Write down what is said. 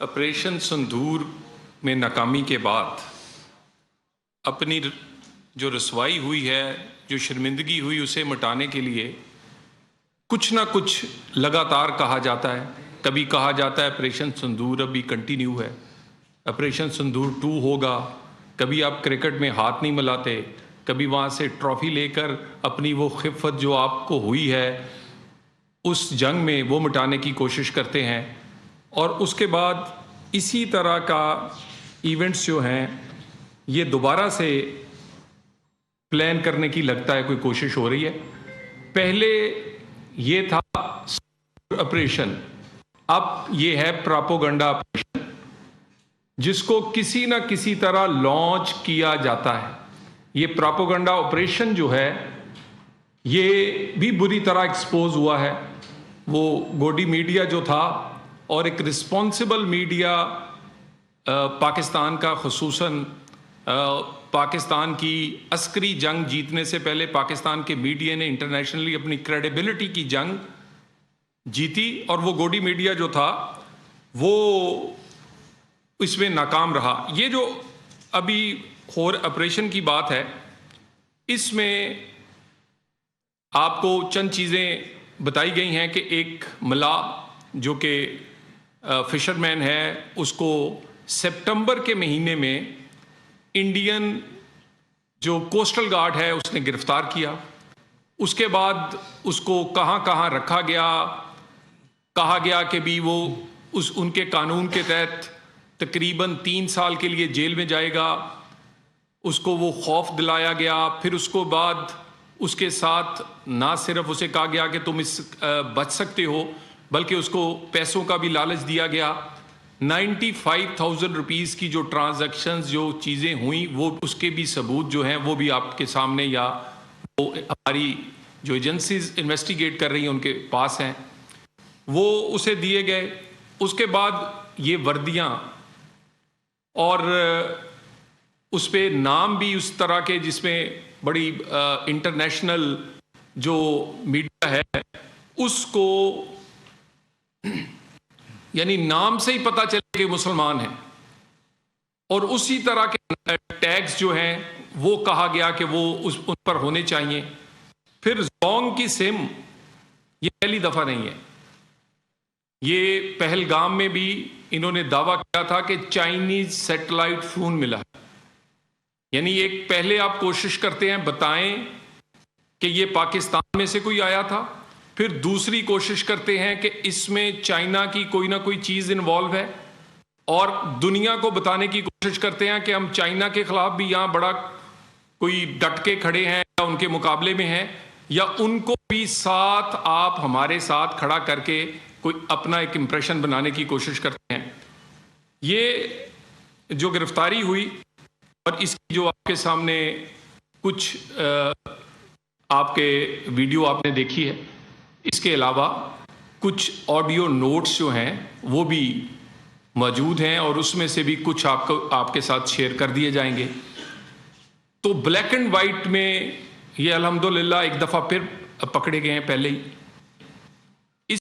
Operation सिंदूर में नाकामी के बाद अपनी जो रसवाई हुई है, जो शर्मिंदगी हुई, उसे मिटाने के लिए कुछ ना कुछ लगातार कहा जाता है। कभी कहा जाता है ऑपरेशन सिंदूर अभी कंटिन्यू है, ऑपरेशन सिंदूर 2 होगा। कभी आप क्रिकेट में हाथ नहीं मिलाते, कभी वहाँ से ट्रॉफी लेकर अपनी वो खिफ़त जो आपको हुई है उस जंग में वो मिटाने की कोशिश करते हैं। और उसके बाद इसी तरह का इवेंट्स जो हैं ये दोबारा से प्लान करने की लगता है कोई कोशिश हो रही है। पहले ये था ऑपरेशन, अब ये है प्रोपेगेंडा ऑपरेशन, जिसको किसी ना किसी तरह लॉन्च किया जाता है। ये प्रोपेगेंडा ऑपरेशन जो है ये भी बुरी तरह एक्सपोज हुआ है। वो गोडी मीडिया जो था और एक रिस्पॉन्सिबल मीडिया पाकिस्तान का, खुसूसन पाकिस्तान की अस्करी जंग जीतने से पहले पाकिस्तान के मीडिया ने इंटरनेशनली अपनी क्रेडिबिलिटी की जंग जीती, और वो गोडी मीडिया जो था वो इसमें नाकाम रहा। ये जो अभी ऑपरेशन की बात है, इसमें आपको चंद चीज़ें बताई गई हैं कि एक मलाह जो कि फिशरमैन है, उसको सितंबर के महीने में इंडियन जो कोस्टल गार्ड है उसने गिरफ्तार किया। उसके बाद उसको कहाँ कहाँ रखा गया, कहा गया कि भी वो उनके कानून के तहत तकरीबन 3 साल के लिए जेल में जाएगा। उसको वो खौफ दिलाया गया। फिर उसको बाद उसके साथ ना सिर्फ उसे कहा गया कि तुम इस बच सकते हो, बल्कि उसको पैसों का भी लालच दिया गया। 95,000 रुपीज़ की जो ट्रांजैक्शंस, जो चीज़ें हुई, वो उसके भी सबूत जो हैं वो भी आपके सामने, या वो हमारी जो एजेंसीज इन्वेस्टिगेट कर रही हैं उनके पास हैं, वो उसे दिए गए। उसके बाद ये वर्दियाँ और उस पर नाम भी उस तरह के जिसमें बड़ी इंटरनेशनल जो मीडिया है उसको यानी नाम से ही पता चले कि मुसलमान हैं, और उसी तरह के टैग्स जो हैं वो कहा गया कि वो उन पर होने चाहिए। फिर जोंग की सिम ये पहली दफ़ा नहीं है। ये पहलगाम में भी इन्होंने दावा किया था कि चाइनीज सैटेलाइट फोन मिला है। यानी एक पहले आप कोशिश करते हैं बताएं कि ये पाकिस्तान में से कोई आया था, फिर दूसरी कोशिश करते हैं कि इसमें चाइना की कोई ना कोई चीज़ इन्वॉल्व है, और दुनिया को बताने की कोशिश करते हैं कि हम चाइना के खिलाफ भी यहाँ बड़ा कोई डट के खड़े हैं या उनके मुकाबले में हैं, या उनको भी साथ आप हमारे साथ खड़ा करके कोई अपना एक इम्प्रेशन बनाने की कोशिश करते हैं। ये जो गिरफ्तारी हुई और इसकी जो आपके सामने कुछ आपके वीडियो आपने देखी है, इसके अलावा कुछ ऑडियो नोट्स जो हैं वो भी मौजूद हैं, और उसमें से भी कुछ आपके साथ शेयर कर दिए जाएंगे। तो ब्लैक एंड वाइट में ये अल्हम्दुलिल्लाह एक दफ़ा फिर पकड़े गए हैं पहले ही। इस